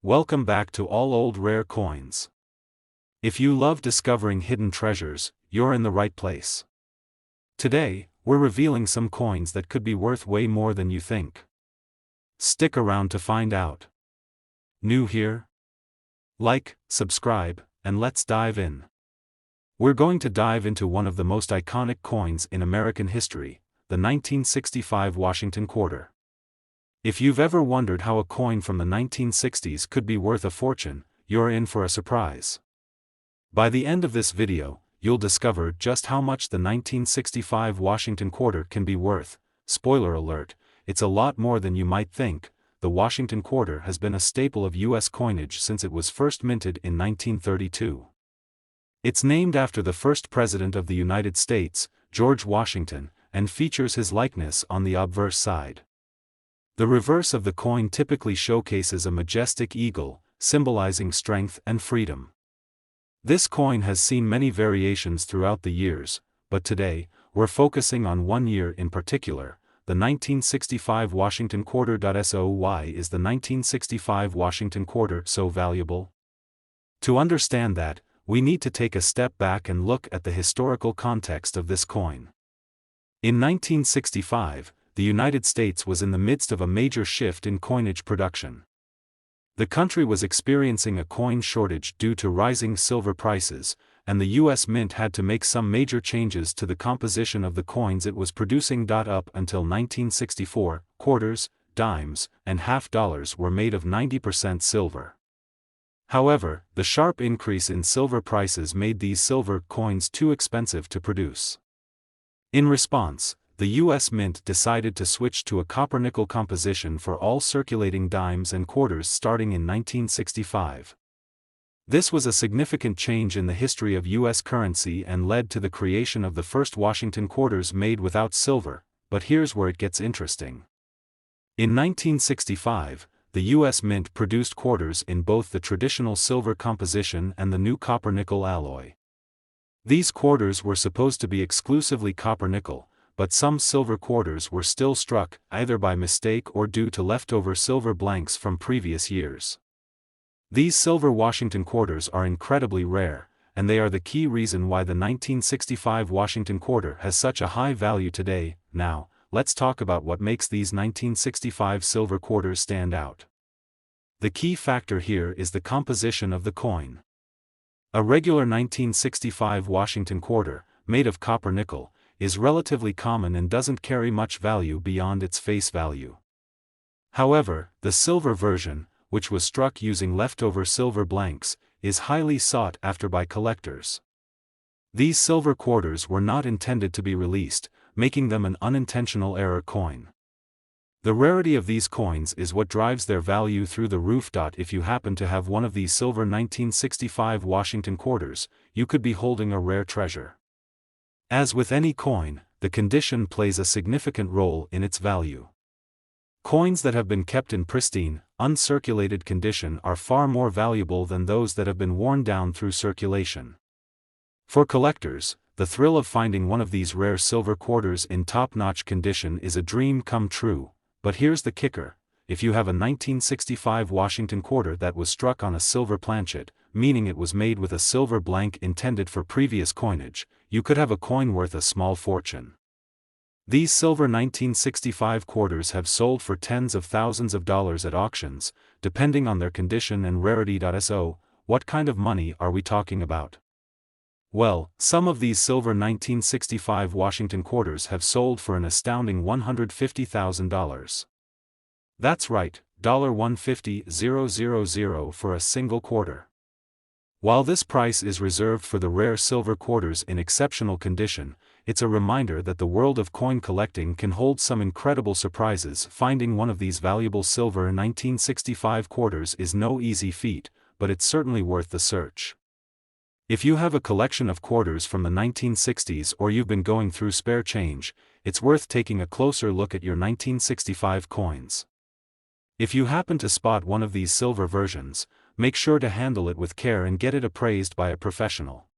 Welcome back to All Old Rare Coins. If you love discovering hidden treasures, you're in the right place. Today, we're revealing some coins that could be worth way more than you think. Stick around to find out. New here? Like, subscribe, and let's dive in. We're going to dive into one of the most iconic coins in American history, the 1965 Washington quarter. If you've ever wondered how a coin from the 1960s could be worth a fortune, you're in for a surprise. By the end of this video, you'll discover just how much the 1965 Washington quarter can be worth. Spoiler alert, it's a lot more than you might think. The Washington quarter has been a staple of U.S. coinage since it was first minted in 1932. It's named after the first president of the United States, George Washington, and features his likeness on the obverse side. The reverse of the coin typically showcases a majestic eagle, symbolizing strength and freedom. This coin has seen many variations throughout the years, but today, we're focusing on one year in particular, the 1965 Washington quarter. So why is the 1965 Washington quarter so valuable? To understand that, we need to take a step back and look at the historical context of this coin. In 1965, the United States was in the midst of a major shift in coinage production. The country was experiencing a coin shortage due to rising silver prices, and the U.S. Mint had to make some major changes to the composition of the coins it was producing. Up until 1964, quarters, dimes, and half dollars were made of 90% silver. However, the sharp increase in silver prices made these silver coins too expensive to produce. In response, the U.S. Mint decided to switch to a copper-nickel composition for all circulating dimes and quarters starting in 1965. This was a significant change in the history of U.S. currency and led to the creation of the first Washington quarters made without silver, but here's where it gets interesting. In 1965, the U.S. Mint produced quarters in both the traditional silver composition and the new copper-nickel alloy. These quarters were supposed to be exclusively copper-nickel, but some silver quarters were still struck, either by mistake or due to leftover silver blanks from previous years. These silver Washington quarters are incredibly rare, and they are the key reason why the 1965 Washington quarter has such a high value today. Now, let's talk about what makes these 1965 silver quarters stand out. The key factor here is the composition of the coin. A regular 1965 Washington quarter, made of copper-nickel, is relatively common and doesn't carry much value beyond its face value. However, the silver version, which was struck using leftover silver blanks, is highly sought after by collectors. These silver quarters were not intended to be released, making them an unintentional error coin. The rarity of these coins is what drives their value through the roof. If you happen to have one of these silver 1965 Washington quarters, you could be holding a rare treasure. As with any coin, the condition plays a significant role in its value. Coins that have been kept in pristine, uncirculated condition are far more valuable than those that have been worn down through circulation. For collectors, the thrill of finding one of these rare silver quarters in top-notch condition is a dream come true, but here's the kicker: if you have a 1965 Washington quarter that was struck on a silver planchet, meaning it was made with a silver blank intended for previous coinage, you could have a coin worth a small fortune. These silver 1965 quarters have sold for tens of thousands of dollars at auctions, depending on their condition and rarity. So, what kind of money are we talking about? Well, some of these silver 1965 Washington quarters have sold for an astounding $150,000. That's right, $150,000 for a single quarter. While this price is reserved for the rare silver quarters in exceptional condition, it's a reminder that the world of coin collecting can hold some incredible surprises. Finding one of these valuable silver 1965 quarters is no easy feat, but it's certainly worth the search. If you have a collection of quarters from the 1960s or you've been going through spare change, it's worth taking a closer look at your 1965 coins. If you happen to spot one of these silver versions, make sure to handle it with care and get it appraised by a professional.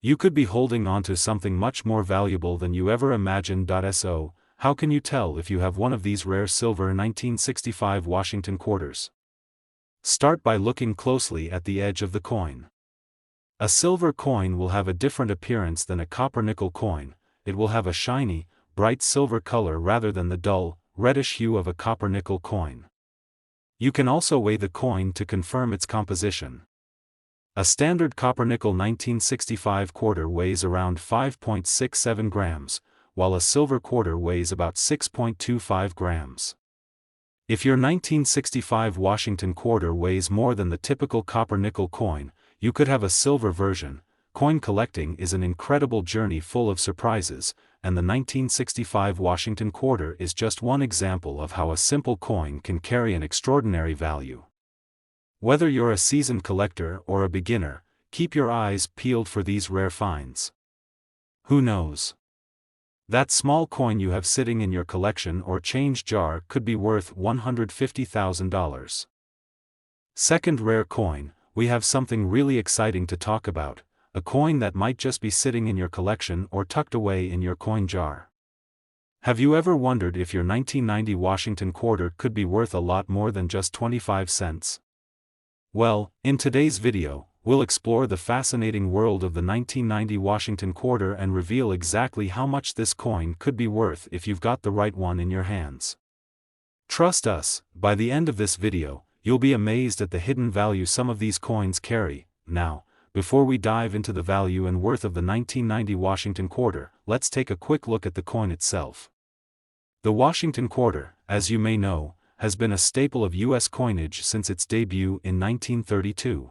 You could be holding on to something much more valuable than you ever imagined. So, how can you tell if you have one of these rare silver 1965 Washington quarters? Start by looking closely at the edge of the coin. A silver coin will have a different appearance than a copper-nickel coin. It will have a shiny, bright silver color rather than the dull, reddish hue of a copper-nickel coin. You can also weigh the coin to confirm its composition. A standard copper-nickel 1965 quarter weighs around 5.67 grams, while a silver quarter weighs about 6.25 grams. If your 1965 Washington quarter weighs more than the typical copper-nickel coin, you could have a silver version. Coin collecting is an incredible journey full of surprises, and the 1965 Washington quarter is just one example of how a simple coin can carry an extraordinary value. Whether you're a seasoned collector or a beginner, keep your eyes peeled for these rare finds. Who knows? That small coin you have sitting in your collection or change jar could be worth $150,000. Second rare coin, we have something really exciting to talk about, a coin that might just be sitting in your collection or tucked away in your coin jar. Have you ever wondered if your 1990 Washington quarter could be worth a lot more than just 25 cents? Well, in today's video, we'll explore the fascinating world of the 1990 Washington quarter and reveal exactly how much this coin could be worth if you've got the right one in your hands. Trust us, by the end of this video, you'll be amazed at the hidden value some of these coins carry. Now, before we dive into the value and worth of the 1990 Washington quarter, let's take a quick look at the coin itself. The Washington quarter, as you may know, has been a staple of U.S. coinage since its debut in 1932.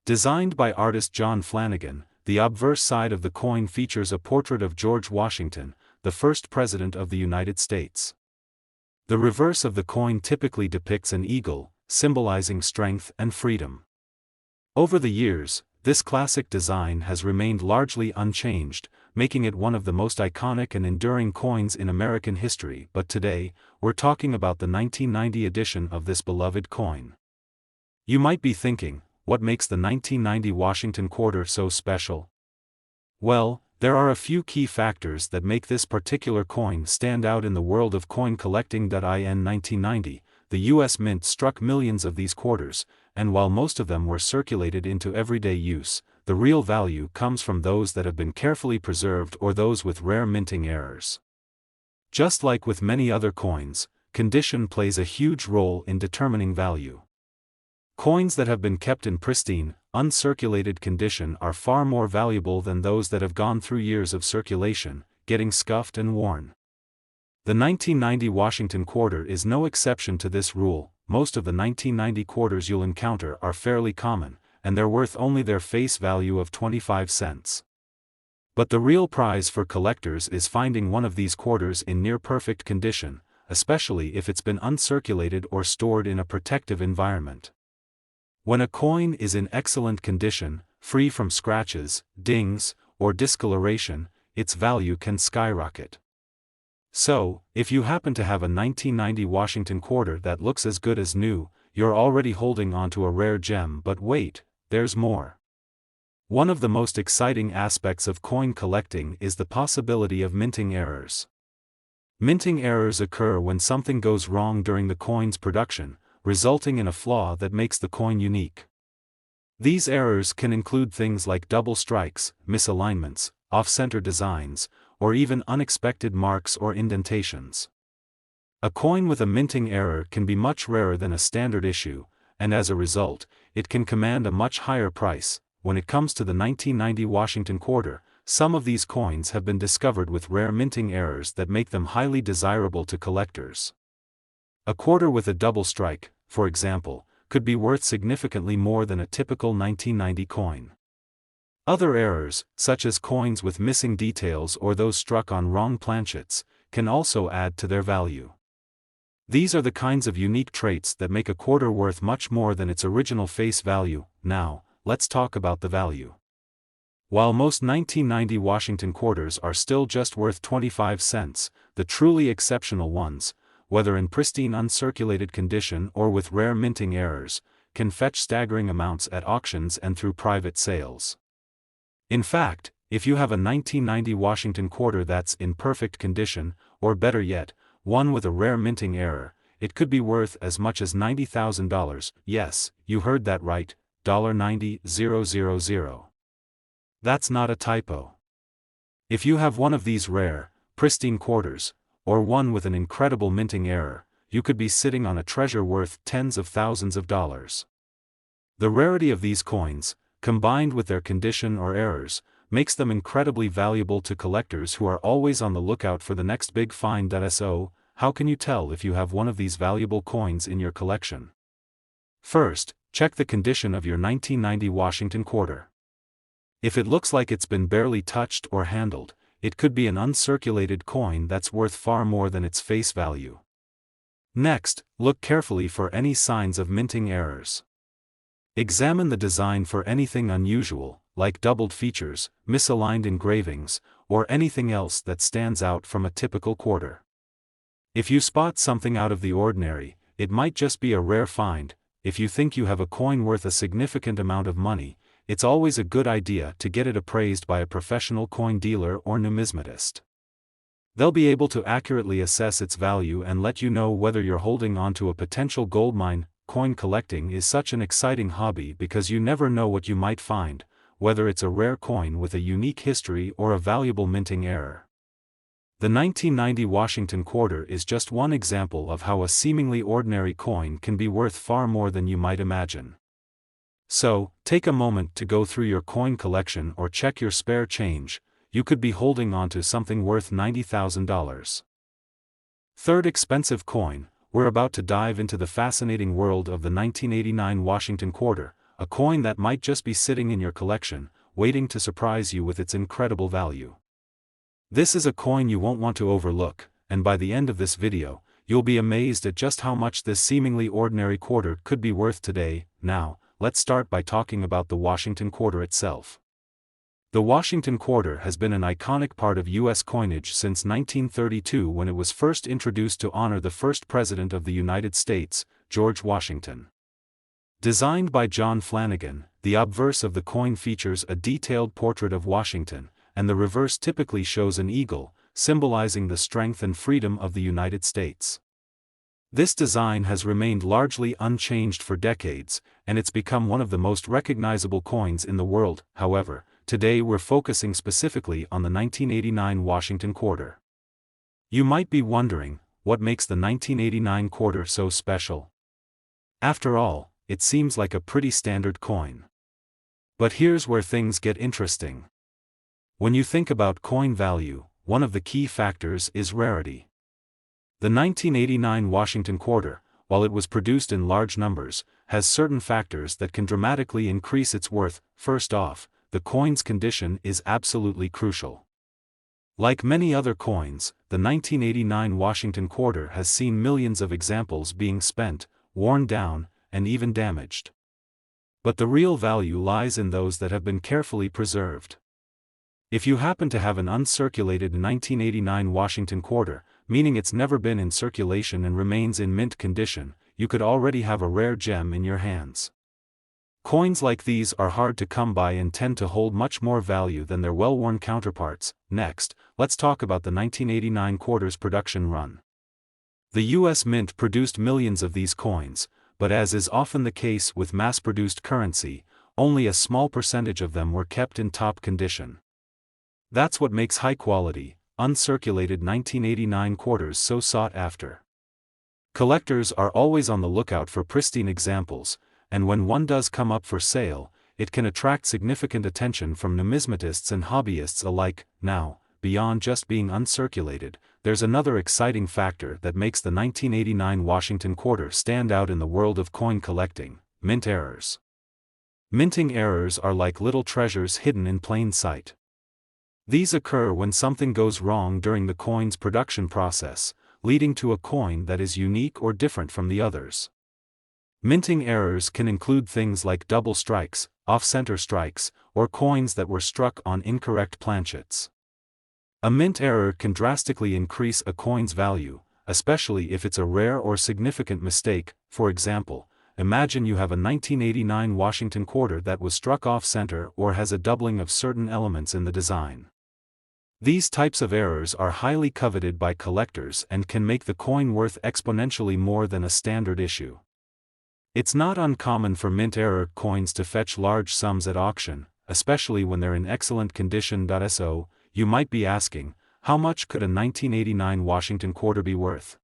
Designed by artist John Flanagan, the obverse side of the coin features a portrait of George Washington, the first President of the United States. The reverse of the coin typically depicts an eagle, symbolizing strength and freedom. Over the years, this classic design has remained largely unchanged, making it one of the most iconic and enduring coins in American history. But today, we're talking about the 1990 edition of this beloved coin. You might be thinking, what makes the 1990 Washington quarter so special? Well, there are a few key factors that make this particular coin stand out in the world of coin collecting. In 1990, the U.S. Mint struck millions of these quarters, and while most of them were circulated into everyday use, the real value comes from those that have been carefully preserved or those with rare minting errors. Just like with many other coins, condition plays a huge role in determining value. Coins that have been kept in pristine, uncirculated condition are far more valuable than those that have gone through years of circulation, getting scuffed and worn. The 1990 Washington quarter is no exception to this rule. Most of the 1990 quarters you'll encounter are fairly common, and they're worth only their face value of 25 cents. But the real prize for collectors is finding one of these quarters in near-perfect condition, especially if it's been uncirculated or stored in a protective environment. When a coin is in excellent condition, free from scratches, dings, or discoloration, its value can skyrocket. So, if you happen to have a 1990 Washington quarter that looks as good as new, you're already holding onto a rare gem. But wait, there's more. One of the most exciting aspects of coin collecting is the possibility of minting errors. Minting errors occur when something goes wrong during the coin's production, resulting in a flaw that makes the coin unique. These errors can include things like double strikes, misalignments, off-center designs, or even unexpected marks or indentations. A coin with a minting error can be much rarer than a standard issue, and as a result, it can command a much higher price. When it comes to the 1990 Washington quarter, some of these coins have been discovered with rare minting errors that make them highly desirable to collectors. A quarter with a double strike, for example, could be worth significantly more than a typical 1990 coin. Other errors, such as coins with missing details or those struck on wrong planchets, can also add to their value. These are the kinds of unique traits that make a quarter worth much more than its original face value. Now, let's talk about the value. While most 1990 Washington quarters are still just worth 25 cents, the truly exceptional ones, whether in pristine uncirculated condition or with rare minting errors, can fetch staggering amounts at auctions and through private sales. In fact, if you have a 1990 Washington quarter that's in perfect condition, or better yet, one with a rare minting error, it could be worth as much as $90,000. Yes, you heard that right, $90,000. That's not a typo. If you have one of these rare, pristine quarters, or one with an incredible minting error, you could be sitting on a treasure worth tens of thousands of dollars. The rarity of these coins, combined with their condition or errors, makes them incredibly valuable to collectors who are always on the lookout for the next big find. So, how can you tell if you have one of these valuable coins in your collection? First, check the condition of your 1990 Washington quarter. If it looks like it's been barely touched or handled, it could be an uncirculated coin that's worth far more than its face value. Next, look carefully for any signs of minting errors. Examine the design for anything unusual, like doubled features, misaligned engravings, or anything else that stands out from a typical quarter. If you spot something out of the ordinary, it might just be a rare find. If you think you have a coin worth a significant amount of money, it's always a good idea to get it appraised by a professional coin dealer or numismatist. They'll be able to accurately assess its value and let you know whether you're holding onto a potential goldmine. Coin collecting is such an exciting hobby because you never know what you might find, whether it's a rare coin with a unique history or a valuable minting error. The 1990 Washington quarter is just one example of how a seemingly ordinary coin can be worth far more than you might imagine. So, take a moment to go through your coin collection or check your spare change. You could be holding onto something worth $90,000. Third expensive coin. We're about to dive into the fascinating world of the 1989 Washington quarter, a coin that might just be sitting in your collection, waiting to surprise you with its incredible value. This is a coin you won't want to overlook, and by the end of this video, you'll be amazed at just how much this seemingly ordinary quarter could be worth today. Now, let's start by talking about the Washington quarter itself. The Washington quarter has been an iconic part of U.S. coinage since 1932 when it was first introduced to honor the first President of the United States, George Washington. Designed by John Flanagan, the obverse of the coin features a detailed portrait of Washington, and the reverse typically shows an eagle, symbolizing the strength and freedom of the United States. This design has remained largely unchanged for decades, and it's become one of the most recognizable coins in the world. However, today we're focusing specifically on the 1989 Washington quarter. You might be wondering, what makes the 1989 quarter so special? After all, it seems like a pretty standard coin. But here's where things get interesting. When you think about coin value, one of the key factors is rarity. The 1989 Washington quarter, while it was produced in large numbers, has certain factors that can dramatically increase its worth. First off, the coin's condition is absolutely crucial. Like many other coins, the 1989 Washington quarter has seen millions of examples being spent, worn down, and even damaged. But the real value lies in those that have been carefully preserved. If you happen to have an uncirculated 1989 Washington quarter, meaning it's never been in circulation and remains in mint condition, you could already have a rare gem in your hands. Coins like these are hard to come by and tend to hold much more value than their well-worn counterparts. Next, let's talk about the 1989 quarter's production run. The U.S. Mint produced millions of these coins, but as is often the case with mass-produced currency, only a small percentage of them were kept in top condition. That's what makes high-quality, uncirculated 1989 quarters so sought after. Collectors are always on the lookout for pristine examples, and when one does come up for sale, it can attract significant attention from numismatists and hobbyists alike. Now, beyond just being uncirculated, there's another exciting factor that makes the 1989 Washington quarter stand out in the world of coin collecting: mint errors. Minting errors are like little treasures hidden in plain sight. These occur when something goes wrong during the coin's production process, leading to a coin that is unique or different from the others. Minting errors can include things like double strikes, off-center strikes, or coins that were struck on incorrect planchets. A mint error can drastically increase a coin's value, especially if it's a rare or significant mistake. For example, imagine you have a 1989 Washington quarter that was struck off-center or has a doubling of certain elements in the design. These types of errors are highly coveted by collectors and can make the coin worth exponentially more than a standard issue. It's not uncommon for mint error coins to fetch large sums at auction, especially when they're in excellent condition. So, you might be asking, how much could a 1989 Washington quarter be worth?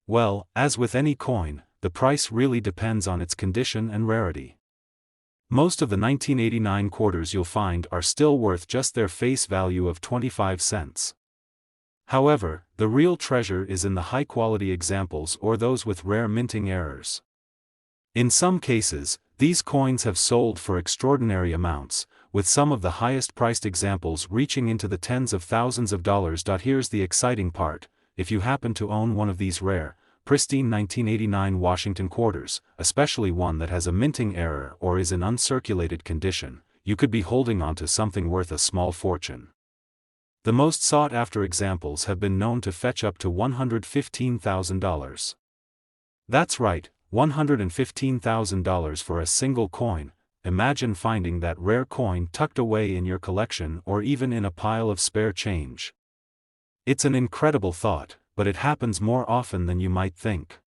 Well, as with any coin, the price really depends on its condition and rarity. Most of the 1989 quarters you'll find are still worth just their face value of 25 cents. However, the real treasure is in the high-quality examples or those with rare minting errors. In some cases, these coins have sold for extraordinary amounts, with some of the highest-priced examples reaching into the tens of thousands of dollars. Here's the exciting part: if you happen to own one of these rare, pristine 1989 Washington quarters, especially one that has a minting error or is in uncirculated condition, you could be holding on to something worth a small fortune. The most sought-after examples have been known to fetch up to $115,000. That's right, $115,000 for a single coin. Imagine finding that rare coin tucked away in your collection or even in a pile of spare change. It's an incredible thought, but it happens more often than you might think.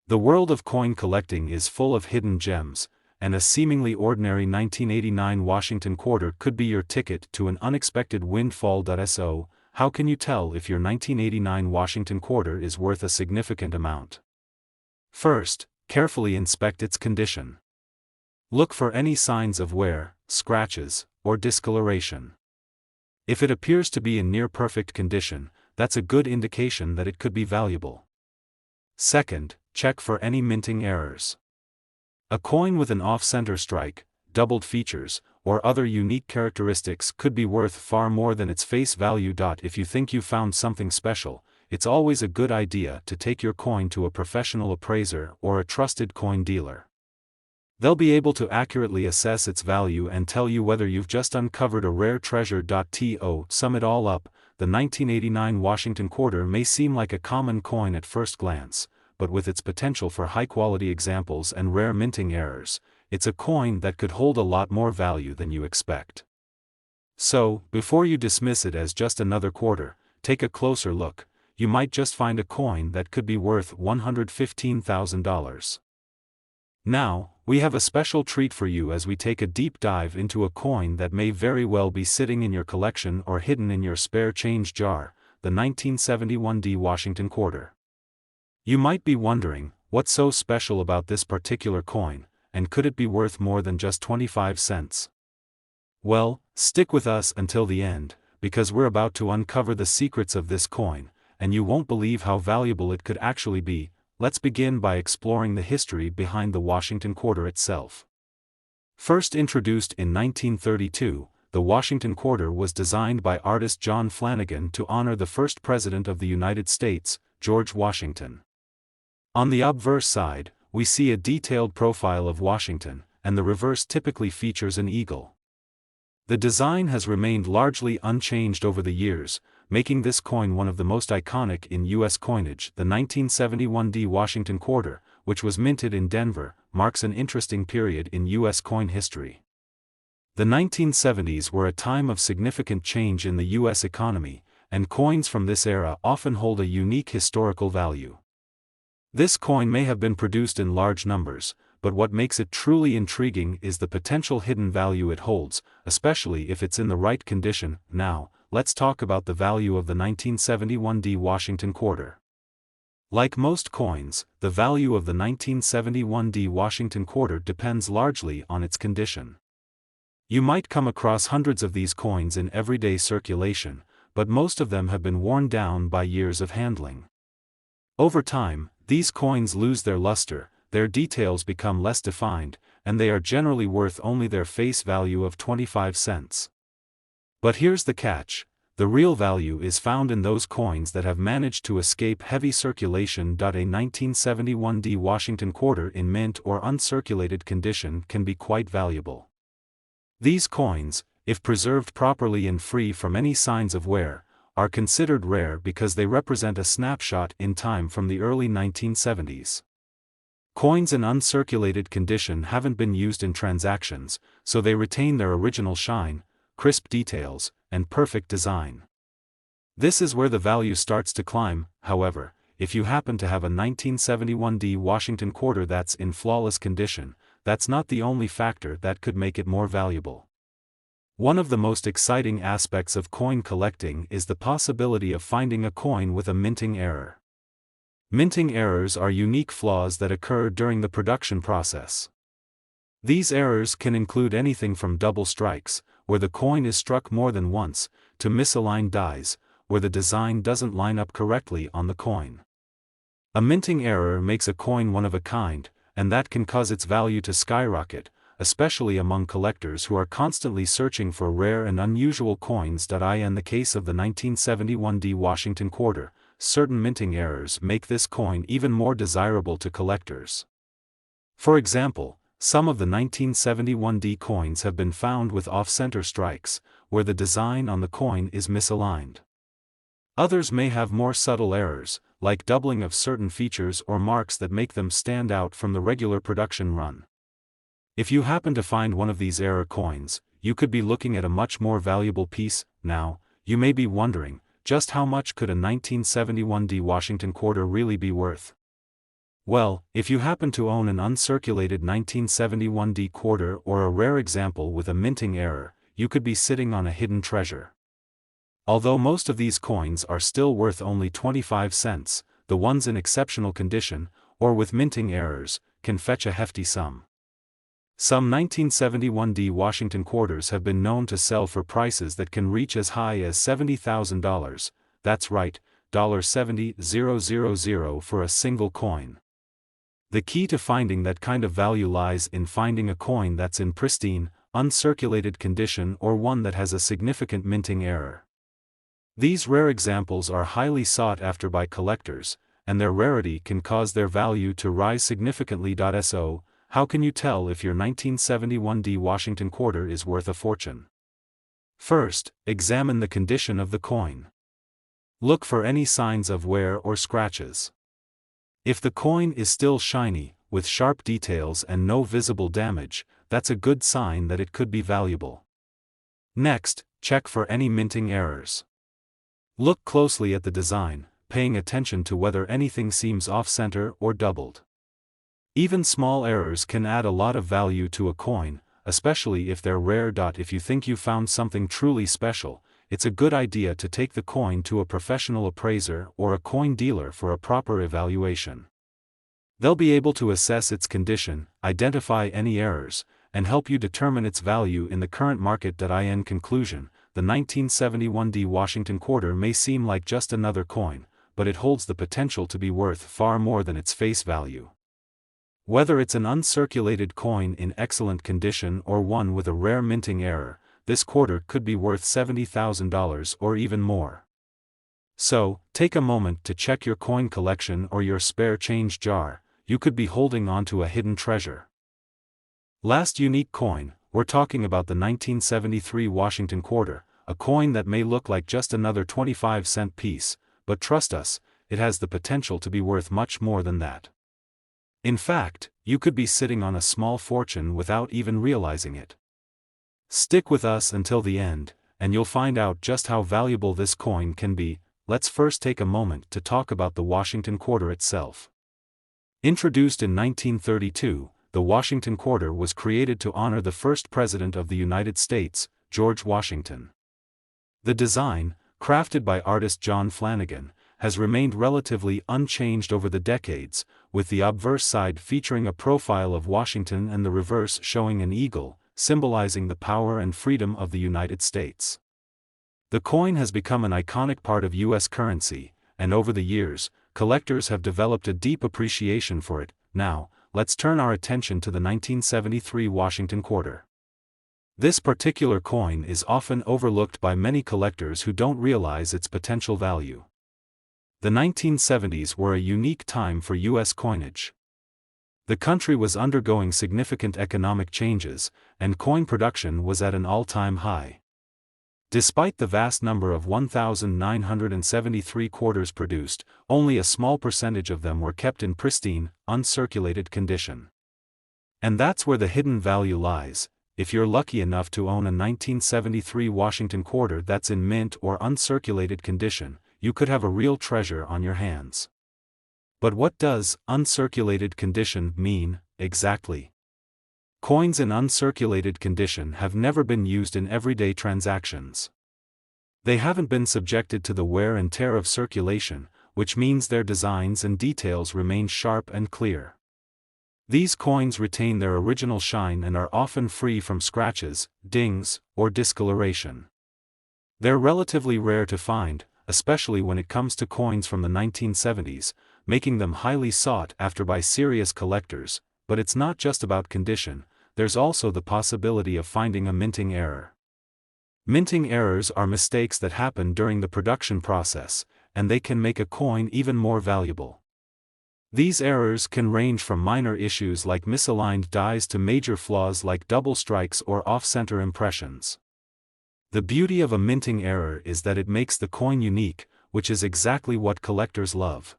The world of coin collecting is full of hidden gems, and a seemingly ordinary 1989 Washington quarter could be your ticket to an unexpected windfall. So, how can you tell if your 1989 Washington quarter is worth a significant amount? First, carefully inspect its condition. Look for any signs of wear, scratches, or discoloration. If it appears to be in near-perfect condition, that's a good indication that it could be valuable. Second, check for any minting errors. A coin with an off-center strike, doubled features, or other unique characteristics could be worth far more than its face value. If you think you found something special, it's always a good idea to take your coin to a professional appraiser or a trusted coin dealer. They'll be able to accurately assess its value and tell you whether you've just uncovered a rare treasure. To sum it all up, the 1989 Washington quarter may seem like a common coin at first glance, but with its potential for high-quality examples and rare minting errors, it's a coin that could hold a lot more value than you expect. So, before you dismiss it as just another quarter, take a closer look. You might just find a coin that could be worth $115,000. Now, we have a special treat for you as we take a deep dive into a coin that may very well be sitting in your collection or hidden in your spare change jar, the 1971 Washington quarter. You might be wondering, what's so special about this particular coin, and could it be worth more than just 25 cents? Well, stick with us until the end, because we're about to uncover the secrets of this coin, and you won't believe how valuable it could actually be. Let's begin by exploring the history behind the Washington quarter itself. First introduced in 1932, the Washington quarter was designed by artist John Flanagan to honor the first president of the United States, George Washington. On the obverse side, we see a detailed profile of Washington, and the reverse typically features an eagle. The design has remained largely unchanged over the years, making this coin one of the most iconic in U.S. coinage. The 1971 Washington quarter, which was minted in Denver, marks an interesting period in U.S. coin history. The 1970s were a time of significant change in the U.S. economy, and coins from this era often hold a unique historical value. This coin may have been produced in large numbers, but what makes it truly intriguing is the potential hidden value it holds, especially if it's in the right condition. Now, let's talk about the value of the 1971 Washington quarter. Like most coins, the value of the 1971 Washington quarter depends largely on its condition. You might come across hundreds of these coins in everyday circulation, but most of them have been worn down by years of handling. Over time, these coins lose their luster, their details become less defined, and they are generally worth only their face value of 25 cents. But here's the catch: the real value is found in those coins that have managed to escape heavy circulation. A 1971 Washington quarter in mint or uncirculated condition can be quite valuable. These coins, if preserved properly and free from any signs of wear, are considered rare because they represent a snapshot in time from the early 1970s. Coins in uncirculated condition haven't been used in transactions, so they retain their original shine, crisp details, and perfect design. This is where the value starts to climb. However, if you happen to have a 1971D Washington quarter that's in flawless condition, that's not the only factor that could make it more valuable. One of the most exciting aspects of coin collecting is the possibility of finding a coin with a minting error. Minting errors are unique flaws that occur during the production process. These errors can include anything from double strikes, where the coin is struck more than once, to misaligned dies, where the design doesn't line up correctly on the coin. A minting error makes a coin one of a kind, and that can cause its value to skyrocket, especially among collectors who are constantly searching for rare and unusual coins. In the case of the 1971D Washington quarter, certain minting errors make this coin even more desirable to collectors. For example, some of the 1971D coins have been found with off-center strikes, where the design on the coin is misaligned. Others may have more subtle errors, like doubling of certain features or marks that make them stand out from the regular production run. If you happen to find one of these error coins, you could be looking at a much more valuable piece. Now, you may be wondering, just how much could a 1971D Washington quarter really be worth? Well, if you happen to own an uncirculated 1971D quarter or a rare example with a minting error, you could be sitting on a hidden treasure. Although most of these coins are still worth only 25 cents, the ones in exceptional condition, or with minting errors, can fetch a hefty sum. Some 1971D Washington quarters have been known to sell for prices that can reach as high as $70,000, that's right, $70,000 for a single coin. The key to finding that kind of value lies in finding a coin that's in pristine, uncirculated condition or one that has a significant minting error. These rare examples are highly sought after by collectors, and their rarity can cause their value to rise significantly. So, how can you tell if your 1971D Washington quarter is worth a fortune? First, examine the condition of the coin. Look for any signs of wear or scratches. If the coin is still shiny, with sharp details and no visible damage, that's a good sign that it could be valuable. Next, check for any minting errors. Look closely at the design, paying attention to whether anything seems off-center or doubled. Even small errors can add a lot of value to a coin, especially if they're rare. If you think you found something truly special, it's a good idea to take the coin to a professional appraiser or a coin dealer for a proper evaluation. They'll be able to assess its condition, identify any errors, and help you determine its value in the current market. In conclusion, the 1971D Washington quarter may seem like just another coin, but it holds the potential to be worth far more than its face value. Whether it's an uncirculated coin in excellent condition or one with a rare minting error, this quarter could be worth $70,000 or even more. So, take a moment to check your coin collection or your spare change jar. You could be holding onto a hidden treasure. Last unique coin, we're talking about the 1973 Washington quarter, a coin that may look like just another 25-cent piece, but trust us, it has the potential to be worth much more than that. In fact, you could be sitting on a small fortune without even realizing it. Stick with us until the end, and you'll find out just how valuable this coin can be. Let's first take a moment to talk about the Washington quarter itself. Introduced in 1932, the Washington quarter was created to honor the first President of the United States, George Washington. The design, crafted by artist John Flanagan, has remained relatively unchanged over the decades, with the obverse side featuring a profile of Washington and the reverse showing an eagle, symbolizing the power and freedom of the United States. The coin has become an iconic part of U.S. currency, and over the years, collectors have developed a deep appreciation for it. Now, let's turn our attention to the 1973 Washington quarter. This particular coin is often overlooked by many collectors who don't realize its potential value. The 1970s were a unique time for U.S. coinage. The country was undergoing significant economic changes, and coin production was at an all-time high. Despite the vast number of 1,973 quarters produced, only a small percentage of them were kept in pristine, uncirculated condition. And that's where the hidden value lies. if you're lucky enough to own a 1973 Washington quarter that's in mint or uncirculated condition, you could have a real treasure on your hands. But what does uncirculated condition mean, exactly? Coins in uncirculated condition have never been used in everyday transactions. They haven't been subjected to the wear and tear of circulation, which means their designs and details remain sharp and clear. These coins retain their original shine and are often free from scratches, dings, or discoloration. They're relatively rare to find, especially when it comes to coins from the 1970s, making them highly sought after by serious collectors. But it's not just about condition, there's also the possibility of finding a minting error. Minting errors are mistakes that happen during the production process, and they can make a coin even more valuable. These errors can range from minor issues like misaligned dies to major flaws like double strikes or off-center impressions. The beauty of a minting error is that it makes the coin unique, which is exactly what collectors love.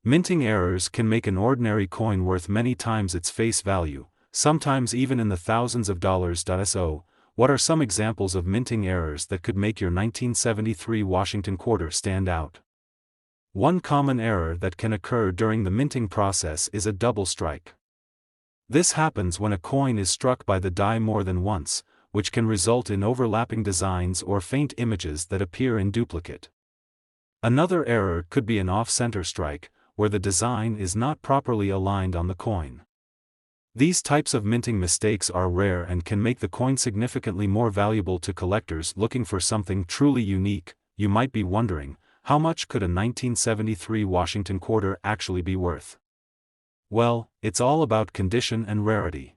Minting errors can make an ordinary coin worth many times its face value, sometimes even in the thousands of dollars. So, what are some examples of minting errors that could make your 1973 Washington quarter stand out? One common error that can occur during the minting process is a double strike. This happens when a coin is struck by the die more than once, which can result in overlapping designs or faint images that appear in duplicate. Another error could be an off-center strike, where the design is not properly aligned on the coin. These types of minting mistakes are rare and can make the coin significantly more valuable to collectors looking for something truly unique. You might be wondering, how much could a 1973 Washington quarter actually be worth? Well, it's all about condition and rarity.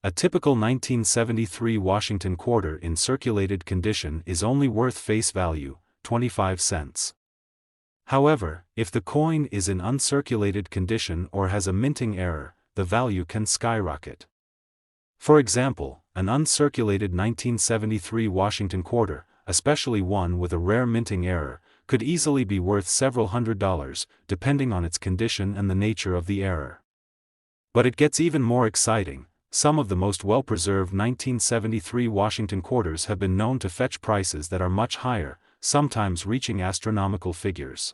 A typical 1973 Washington quarter in circulated condition is only worth face value, 25 cents. However, if the coin is in uncirculated condition or has a minting error, the value can skyrocket. For example, an uncirculated 1973 Washington quarter, especially one with a rare minting error, could easily be worth several $100s, depending on its condition and the nature of the error. But it gets even more exciting. Some of the most well-preserved 1973 Washington quarters have been known to fetch prices that are much higher, sometimes reaching astronomical figures.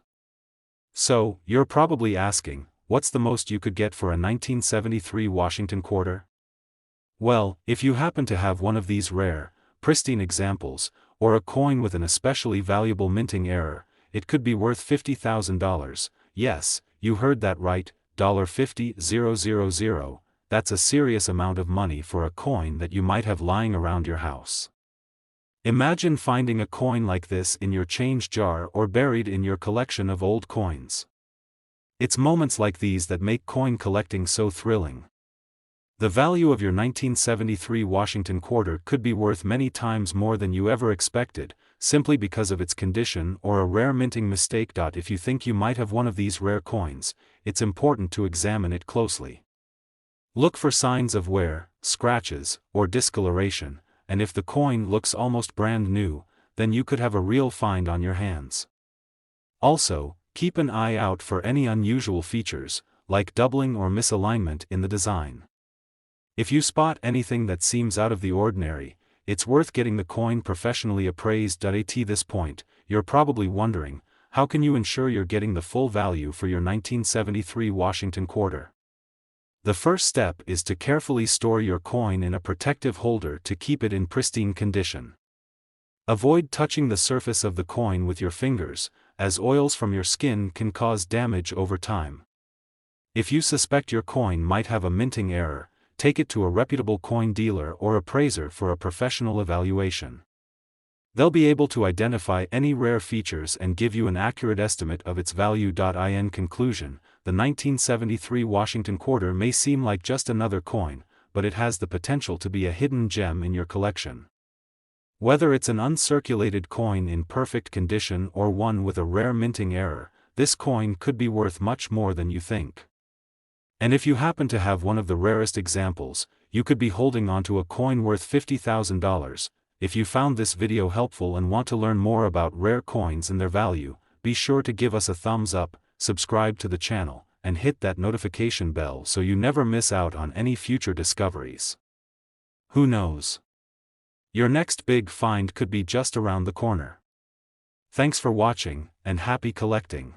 So, you're probably asking, what's the most you could get for a 1973 Washington quarter? Well, if you happen to have one of these rare, pristine examples, or a coin with an especially valuable minting error, it could be worth $50,000. Yes, you heard that right, $50,000. That's a serious amount of money for a coin that you might have lying around your house. Imagine finding a coin like this in your change jar or buried in your collection of old coins. It's moments like these that make coin collecting so thrilling. The value of your 1973 Washington quarter could be worth many times more than you ever expected, simply because of its condition or a rare minting mistake. If you think you might have one of these rare coins, it's important to examine it closely. Look for signs of wear, scratches, or discoloration, and if the coin looks almost brand new, then you could have a real find on your hands. Also, keep an eye out for any unusual features, like doubling or misalignment in the design. If you spot anything that seems out of the ordinary, it's worth getting the coin professionally appraised. At this point, you're probably wondering, how can you ensure you're getting the full value for your 1973 Washington quarter? The first step is to carefully store your coin in a protective holder to keep it in pristine condition. Avoid touching the surface of the coin with your fingers, as oils from your skin can cause damage over time. If you suspect your coin might have a minting error, take it to a reputable coin dealer or appraiser for a professional evaluation. They'll be able to identify any rare features and give you an accurate estimate of its value. In conclusion, the 1973 Washington quarter may seem like just another coin, but it has the potential to be a hidden gem in your collection. Whether it's an uncirculated coin in perfect condition or one with a rare minting error, this coin could be worth much more than you think. And if you happen to have one of the rarest examples, you could be holding onto a coin worth $50,000. If you found this video helpful and want to learn more about rare coins and their value, be sure to give us a thumbs up, subscribe to the channel, and hit that notification bell so you never miss out on any future discoveries. Who knows? Your next big find could be just around the corner. Thanks for watching, and happy collecting.